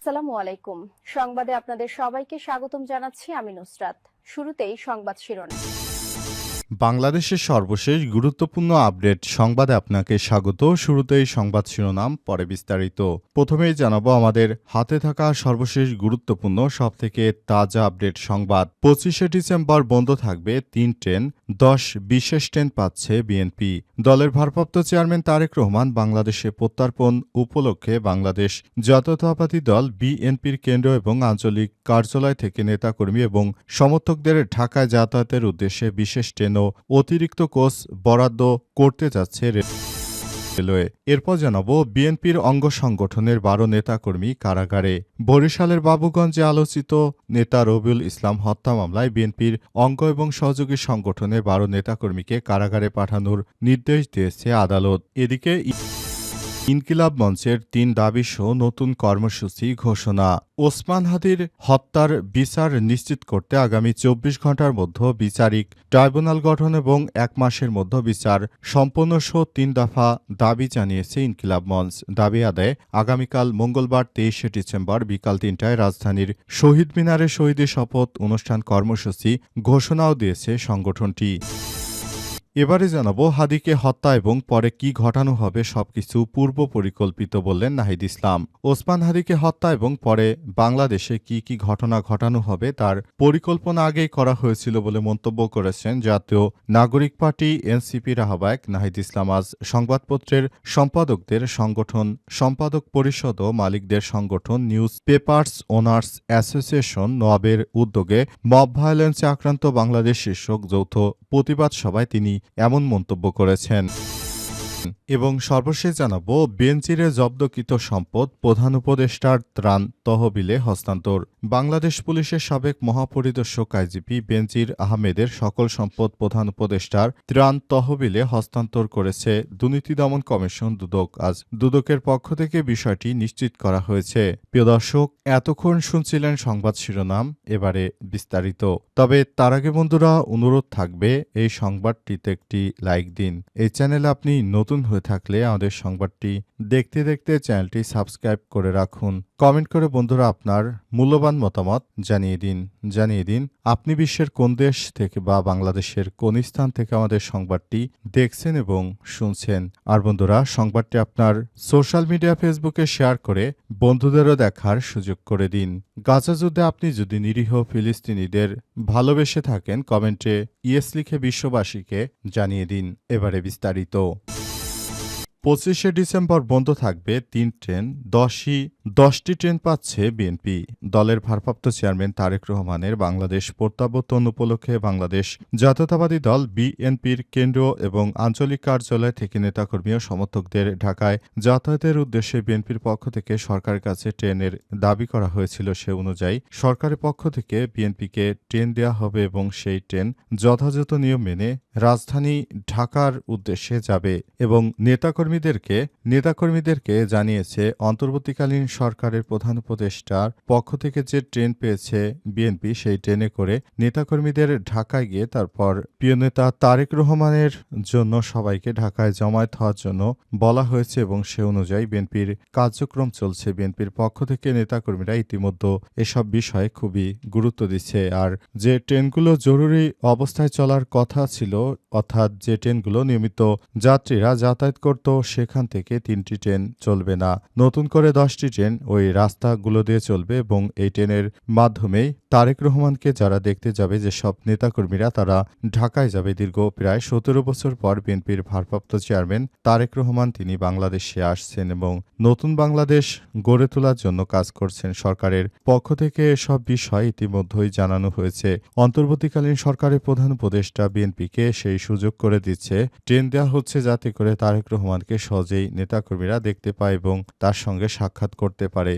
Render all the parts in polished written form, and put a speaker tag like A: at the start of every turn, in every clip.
A: আসসালামু আলাইকুম। সংবাদে আপনাদের সবাইকে স্বাগতম জানাচ্ছি আমি নুসরাত। শুরুতেই সংবাদ শিরোনাম।
B: বাংলাদেশের সর্বশেষ গুরুত্বপূর্ণ আপডেট সংবাদে আপনাকে স্বাগত। শুরুতেই সংবাদ শিরোনাম, পরে বিস্তারিত। প্রথমেই জানাবো আমাদের হাতে থাকা সর্বশেষ গুরুত্বপূর্ণ সবথেকে তাজা আপডেট সংবাদ। 25শে ডিসেম্বর বন্ধ থাকবে 3 ট্রেন, 10 বিশেষ ট্রেন পাচ্ছে বিএনপি। দলের ভারপ্রাপ্ত চেয়ারম্যান তারেক রহমান বাংলাদেশে প্রত্যার্পণ উপলক্ষে বাংলাদেশ জাতীয়তাবাদী দল বিএনপির কেন্দ্র এবং আঞ্চলিক কার্যালয় থেকে নেতাকর্মী এবং সমর্থকদের ঢাকায় যাতায়াতের উদ্দেশ্যে বিশেষ ট্রেন ও অতিরিক্ত কোচ বরাদ্দ করতে যাচ্ছে রেলওয়ে। এরপর জানাবো বিএনপির অঙ্গ সংগঠনের 12 নেতাকর্মী কারাগারে। বরিশালের বাবুগঞ্জে আলোচিত নেতা রবিউল ইসলাম হত্যা মামলায় বিএনপির অঙ্গ এবং সহযোগী সংগঠনের 12 নেতাকর্মীকে কারাগারে পাঠানোর নির্দেশ দিয়েছে আদালত। এদিকে ইনকিলাব মঞ্চের 3 দাবিসহ নতুন কর্মসূচি ঘোষণা। ওসমান হাদির হত্যার বিচার নিশ্চিত করতে আগামী 24 ঘণ্টার মধ্যে বিচারিক ট্রাইব্যুনাল গঠন এবং 1 মাসের মধ্যে বিচার সম্পন্নসহ 3 দফা দাবি জানিয়েছে ইনকিলাব মঞ্চ। দাবি আদায়ে আগামীকাল মঙ্গলবার 23শে ডিসেম্বর বিকাল 3টায় রাজধানীর শহীদ মিনারে শহীদের শপথ অনুষ্ঠান কর্মসূচি ঘোষণাও দিয়েছে সংগঠনটি। এবারে জানাবো হাদিকে হত্যা এবং পরে কি ঘটানো হবে সবকিছু পূর্ব পরিকল্পিত বললেন নাহিদ ইসলাম। ওসমান হাদিকে হত্যা এবং পরে বাংলাদেশে কি ঘটনা ঘটানো হবে তার পরিকল্পনা আগেই করা হয়েছিল বলে মন্তব্য করেছেন জাতীয় নাগরিক পার্টি এনসিপির আহ্বায়ক নাহিদ ইসলাম। আজ সংবাদপত্রের সম্পাদকদের সংগঠন সম্পাদক পরিষদ ও মালিকদের সংগঠন নিউজ পেপার্স ওনার্স অ্যাসোসিয়েশন নোয়াবের উদ্যোগে মব ভায়োলেন্সে আক্রান্ত বাংলাদেশ শীর্ষক যৌথ প্রতিবাদ সভায় তিনি এমন মন্তব্য করেছেন। এবং সর্বশেষ জানাবো বেনজিরে জব্দকৃত সম্পদ প্রধান উপদেষ্টার ত্রাণ তহবিলে হস্তান্তর। বাংলাদেশ পুলিশের সাবেক মহাপরিদর্শক আইজিপি বেনজির আহমেদের সকল সম্পদ প্রধান উপদেষ্টার ত্রাণ তহবিলে হস্তান্তর করেছে দুর্নীতি দমন কমিশন দুদক। আজ দুদকের পক্ষ থেকে বিষয়টি নিশ্চিত করা হয়েছে। প্রিয় দর্শক, এতক্ষণ শুনছিলেন সংবাদ শিরোনাম, এবারে বিস্তারিত। তবে তার আগে বন্ধুরা অনুরোধ থাকবে এই সংবাদটিতে একটি লাইক দিন। এই চ্যানেলে আপনি নতুন হয়ে থাকলে আমাদের সংবাদটি দেখতে দেখতে চ্যানেলটি সাবস্ক্রাইব করে রাখুন। কমেন্ট করে বন্ধুরা আপনার মূল্যবান মতামত জানিয়ে দিন আপনি বিশ্বের কোন দেশ থেকে বা বাংলাদেশের কোন স্থান থেকে আমাদের সংবাদটি দেখছেন এবং শুনছেন। আর বন্ধুরা সংবাদটি আপনার সোশ্যাল মিডিয়া ফেসবুকে শেয়ার করে বন্ধুদেরও দেখার সুযোগ করে দিন। গাজা যুদ্ধে আপনি যদি নিরীহ ফিলিস্তিনিদের ভালোবেসে থাকেন কমেন্টে ইয়েস লিখে বিশ্ববাসীকে জানিয়ে দিন। এবারে বিস্তারিত। 25শে ডিসেম্বর বন্ধ থাকবে 3 ট্রেন, 10টি ট্রেন পাচ্ছে বিএনপি। দলের ভারপ্রাপ্ত চেয়ারম্যান তারেক রহমানের বাংলাদেশ প্রত্যাবর্তন উপলক্ষে বাংলাদেশ জাতীয়তাবাদী দল বিএনপির কেন্দ্র এবং আঞ্চলিক কার্যালয় থেকে নেতাকর্মী ও সমর্থকদের ঢাকায় যাতায়াতের উদ্দেশ্যে বিএনপির পক্ষ থেকে সরকারের কাছে ট্রেনের দাবি করা হয়েছিল। সে অনুযায়ী সরকারের পক্ষ থেকে বিএনপিকে ট্রেন দেওয়া হবে এবং সেই ট্রেন যথাযথ নিয়ম মেনে রাজধানী ঢাকার উদ্দেশ্যে যাবে এবং নেতাকর্মীদেরকে জানিয়েছে অন্তর্বর্তীকালীন সরকারের প্রধান উপদেষ্টার পক্ষ থেকে যে ট্রেন পেয়েছে বিএনপি সেই ট্রেনে করে নেতাকর্মীদের ঢাকায় গিয়ে তারপর প্রিয় নেতা তারেক রহমানের জন্য সবাইকে ঢাকায় জমায়েত হওয়ার জন্য বলা হয়েছে এবং সে অনুযায়ী বিএনপির কার্যক্রম চলছে। বিএনপির পক্ষ থেকে নেতাকর্মীরা ইতিমধ্যে এসব বিষয়ে খুবই গুরুত্ব দিচ্ছে। আর যে ট্রেনগুলো জরুরি অবস্থায় চলার কথা ছিল, অর্থাৎ যে ট্রেনগুলো নিয়মিত যাত্রীরা যাতায়াত করত, সেখান থেকে 3টি ট্রেন চলবে না। নতুন করে 10টি ট্রেন ওই রাস্তাগুলো দিয়ে চলবে এবং এই ট্রেনের মাধ্যমেই তারেক রহমানকে যারা দেখতে যাবে, যেসব নেতাকর্মীরা তারা ঢাকায় যাবে। দীর্ঘ প্রায় 17 বছর পর বিএনপির ভারপ্রাপ্ত চেয়ারম্যান তারেক রহমান তিনি বাংলাদেশে আসছেন এবং নতুন বাংলাদেশ গড়ে তোলার জন্য কাজ করছেন। সরকারের পক্ষ থেকে এসব বিষয় ইতিমধ্যেই জানানো হয়েছে। অন্তর্বর্তীকালীন সরকারের প্রধান উপদেষ্টা বিএনপিকে সেই সুযোগ করে দিচ্ছে। ট্রেন দেওয়া হচ্ছে যাতে করে তারেক রহমানকে সহজেই নেতাকর্মীরা দেখতে পায় এবং তার সঙ্গে সাক্ষাৎ করতে পারে।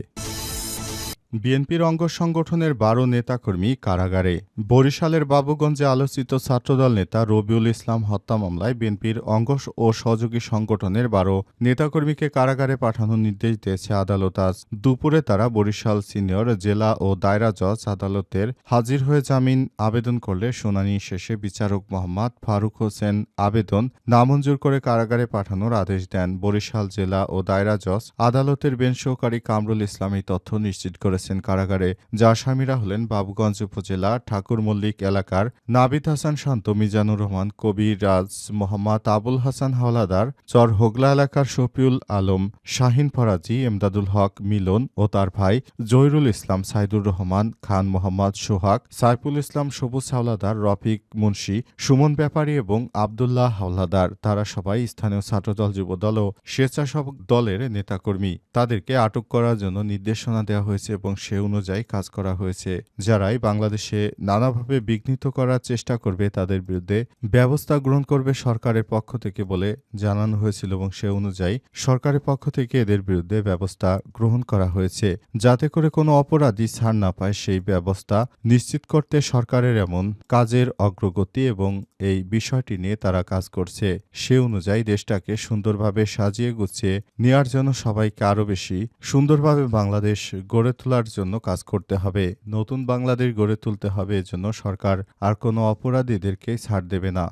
B: বিএনপির অঙ্গ সংগঠনের ১২ নেতাকর্মী কারাগারে। বরিশালের বাবুগঞ্জে আলোচিত ছাত্রদল নেতা রবিউল ইসলাম হত্যা মামলায় বিএনপির অঙ্গ ও সহযোগী সংগঠনের ১২ নেতাকর্মীকে কারাগারে পাঠানোর নির্দেশ দিয়েছে আদালত। আজ দুপুরে তারা বরিশাল সিনিয়র জেলা ও দায়রা জজ আদালতের হাজির হয়ে জামিন আবেদন করলে শুনানি শেষে বিচারক মোহাম্মদ ফারুক হোসেন আবেদন নামঞ্জুর করে কারাগারে পাঠানোর আদেশ দেন। বরিশাল জেলা ও দায়রা জজ আদালতের বেঞ্চ সহকারী কামরুল ইসলাম এই তথ্য নিশ্চিত করেছেন। কারাগারে যে আসামিরা হলেন বাবুগঞ্জ উপজেলা ঠাকুর মল্লিক এলাকার নাবিদ হাসান শান্ত, মিজানুর রহমান, কবিরাজ মোহাম্মদ আবুল হাসান হাওলাদার, চর হোগলা এলাকার শফিউল আলম, শাহিন ফরাজি, এমদাদুল হক মিলন ও তার ভাই জহিরুল ইসলাম, সাইদুর রহমান খান, মোহাম্মদ সোহাগ, সাইফুল ইসলাম, সবুজ হাওলাদার, রফিক মুন্সি, সুমন ব্যাপারী এবং আবদুল্লাহ হাওলাদার। তারা সবাই স্থানীয় ছাত্রদল, যুবদল ও স্বেচ্ছাসেবক দলের নেতাকর্মী। তাদেরকে আটক করার জন্য নির্দেশনা দেওয়া হয়েছে এবং সে অনুযায়ী কাজ করা হয়েছে। যারাই বাংলাদেশে নানাভাবে বিঘ্নিত করার চেষ্টা করবে তাদের বিরুদ্ধে ব্যবস্থা গ্রহণ করবে সরকারের পক্ষ থেকে বলে জানানো হয়েছিল এবং সে অনুযায়ী সরকারের পক্ষ থেকে এদের বিরুদ্ধে ব্যবস্থা গ্রহণ করা হয়েছে। যাতে করে কোনো অপরাধী ছাড় না পায় সেই ব্যবস্থা নিশ্চিত করতে সরকারের এমন কাজের অগ্রগতি এবং এই বিষয়টি নিয়ে তারা কাজ করছে। সে অনুযায়ী দেশটাকে সুন্দরভাবে সাজিয়ে গুছিয়ে নেওয়ার জন্য সবাইকে আরও বেশি সুন্দরভাবে বাংলাদেশ গড়ে তোলার জন্য কাজ করতে হবে। নতুন বাংলাদেশ গড়ে তুলতে হবে। এজন্য সরকার আর কোনো অপরাধীদেরকে ছাড় দেবে না।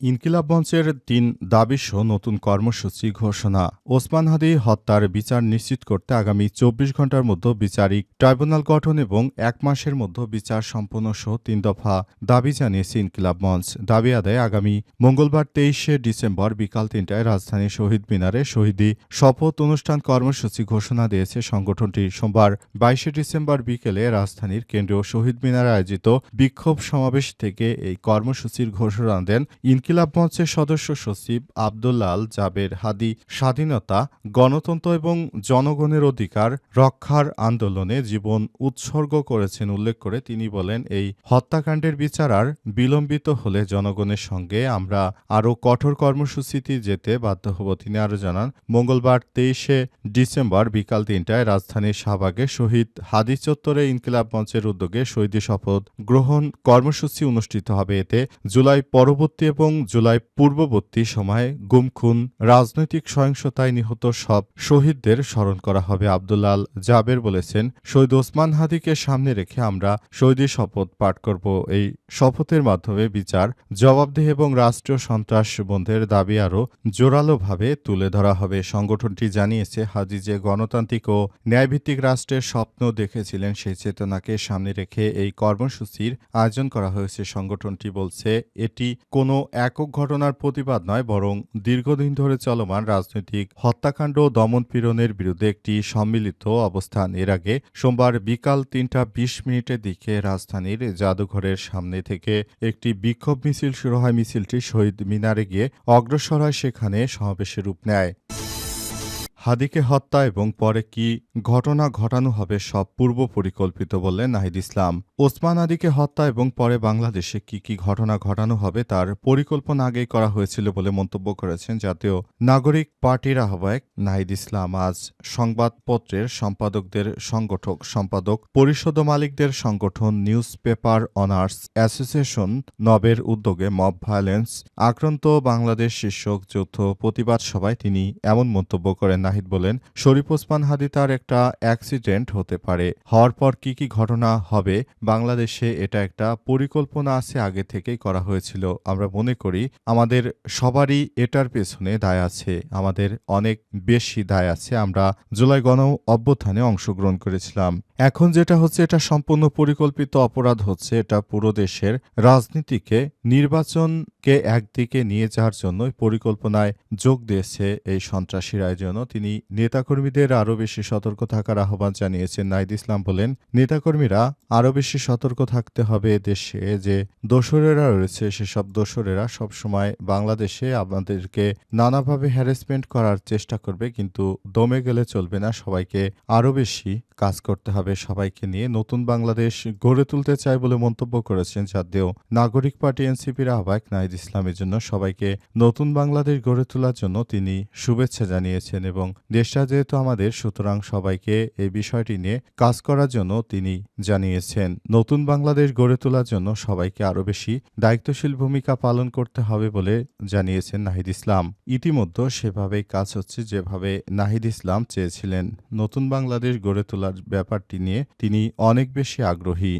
B: ইনকিলাব মঞ্চের ৩ দাবিসহ নতুন কর্মসূচি ঘোষণা। ওসমান হাদি হত্যার বিচার নিশ্চিত করতে আগামী ২৪ ঘণ্টার মধ্যে বিচারিক ট্রাইব্যুনাল গঠন এবং ১ মাসের মধ্যে বিচার সম্পন্ন সহ ৩ দফা দাবি জানিয়েছে ইনকিলাব মঞ্চ। দাবি আদায়ে আগামী মঙ্গলবার ২৩শে ডিসেম্বর বিকাল ৩টায় রাজধানীর শহীদ মিনারে শহীদি শপথ অনুষ্ঠান কর্মসূচি ঘোষণা দিয়েছে সংগঠনটি। সোমবার ২২শে ডিসেম্বর বিকেলে রাজধানীর কেন্দ্রীয় শহীদ মিনারে আয়োজিত বিক্ষোভ সমাবেশ থেকে এই কর্মসূচির ঘোষণা দেন ইনকিলাব মঞ্চের সদস্য সচিব আব্দুল্লাল জাবের হাদি। স্বাধীনতা, গণতন্ত্র এবং জনগণের অধিকার রক্ষার আন্দোলনে জীবন উৎসর্গ করেছেন উল্লেখ করে তিনি বলেন, এই হত্যাকাণ্ডের বিচার আর বিলম্বিত হলে জনগণের সঙ্গে আমরা আরও কঠোর কর্মসূচিতে যেতে বাধ্য হব। তিনি আরও জানান, মঙ্গলবার ২৩শে ডিসেম্বর বিকাল ৩টায় রাজধানীর শাহবাগে শহীদ হাদি চত্বরে ইনকিলাব মঞ্চের উদ্যোগে শহীদি শপথ গ্রহণ কর্মসূচি অনুষ্ঠিত হবে। এতে জুলাই পরবর্তী এবং জুলাই পূর্ববর্তী সময়ে গুম, খুন, রাজনৈতিক সহিংসতায় নিহত সব শহীদদের স্মরণ করা হবে। আব্দুল্লাল জাবের বলেছেন, শহীদ ওসমান হাদিকে সামনে রেখে আমরা শহীদি শপথ পাঠ করব। এই শপথের মাধ্যমে বিচার, জবাবদিহি এবং রাষ্ট্রীয় সন্ত্রাস বন্ধের দাবি আরও জোরালোভাবে তুলে ধরা হবে। সংগঠনটি জানিয়েছে, হাদি যে গণতান্ত্রিক ও ন্যায়ভিত্তিক রাষ্ট্রের স্বপ্ন দেখেছিলেন সেই চেতনাকে সামনে রেখে এই কর্মসূচির আয়োজন করা হয়েছে। সংগঠনটি বলছে, এটি কোনো একক ঘটনার প্রতিবাদ নয়, বরং দীর্ঘদিন ধরে চলমান রাজনৈতিক হত্যাকাণ্ড ও দমনপীড়নের বিরুদ্ধে একটি সম্মিলিত অবস্থান। এর আগে সোমবার বিকাল ৩টা ২০ দিকে রাজধানীর জাদুঘরের সামনে থেকে একটি বিক্ষোভ মিছিল শুরু হয়। মিছিলটি শহীদ মিনারে গিয়ে অগ্রসর হয়, সেখানে সমাবেশে রূপ নেয়। হাদিকে হত্যা এবং পরে কি ঘটনা ঘটানো হবে সব পূর্ব পরিকল্পিত বললেন নাহিদ ইসলাম। ওসমান হাদিকে হত্যা এবং পরে বাংলাদেশে কি ঘটনা ঘটানো হবে তার পরিকল্পনা আগেই করা হয়েছিল বলে মন্তব্য করেছেন জাতীয় নাগরিক পার্টির আহ্বায়ক নাহিদ ইসলাম। আজ সংবাদপত্রের সম্পাদকদের সংগঠক সম্পাদক পরিষদ ও মালিকদের সংগঠন নিউজ পেপার অনার্স অ্যাসোসিয়েশন নবের উদ্যোগে মব ভায়োলেন্স আক্রান্ত বাংলাদেশ শীর্ষক যৌথ প্রতিবাদ সভায় তিনি এমন মন্তব্য করেন। নাহিদ বলেন, শরীফ ওসমান হাদি তার একটা অ্যাক্সিডেন্ট হতে পারে, হওয়ার পর কি ঘটনা হবে বাংলাদেশে এটা একটা পরিকল্পনা আছে, আগে থেকেই করা হয়েছিল। আমরা মনে করি আমাদের সবারই এটার পেছনে দায় আছে, আমাদের অনেক বেশি দায় আছে। আমরা জুলাই গণ অভ্যুত্থানে অংশগ্রহণ করেছিলাম। এখন যেটা হচ্ছে এটা সম্পূর্ণ পরিকল্পিত অপরাধ হচ্ছে। এটা পুরো দেশের রাজনীতিকে, নির্বাচনকে একদিকে নিয়ে যাওয়ার জন্য পরিকল্পনায় যোগ দিয়েছে এই সন্ত্রাসীরা। জন্য তিনি নেতাকর্মীদের আরও বেশি সতর্ক থাকার আহ্বান জানিয়েছেন। নাহিদ ইসলাম বলেন, নেতাকর্মীরা আরও বেশি সতর্ক থাকতে হবে। দেশে যে দোসরেরা রয়েছে সেসব দোসরেরা সবসময় বাংলাদেশে আমাদেরকে নানাভাবে হ্যারাসমেন্ট করার চেষ্টা করবে, কিন্তু দমে গেলে চলবে না। সবাইকে আরও বেশি কাজ করতে হবে। সেভাবে সবাইকে নিয়ে নতুন বাংলাদেশ গড়ে তুলতে চায় বলে মন্তব্য করেছেন জাতীয় নাগরিক পার্টি এনসিপির আহ্বায়ক নাহিদ ইসলাম। এজন্য সবাইকে নতুন বাংলাদেশ গড়ে তোলার জন্য তিনি শুভেচ্ছা জানিয়েছেন এবং দেশটা যেহেতু আমাদের, সুতরাং সবাইকে এই বিষয়টি নিয়ে কাজ করার জন্য তিনি জানিয়েছেন। নতুন বাংলাদেশ গড়ে তোলার জন্য সবাইকে আরও বেশি দায়িত্বশীল ভূমিকা পালন করতে হবে বলে জানিয়েছেন নাহিদ ইসলাম। ইতিমধ্যে সেভাবেই কাজ হচ্ছে যেভাবে নাহিদ ইসলাম চেয়েছিলেন। নতুন বাংলাদেশ গড়ে তোলার ব্যাপারটি নিয়ে তিনি অনেক বেশি আগ্রহী।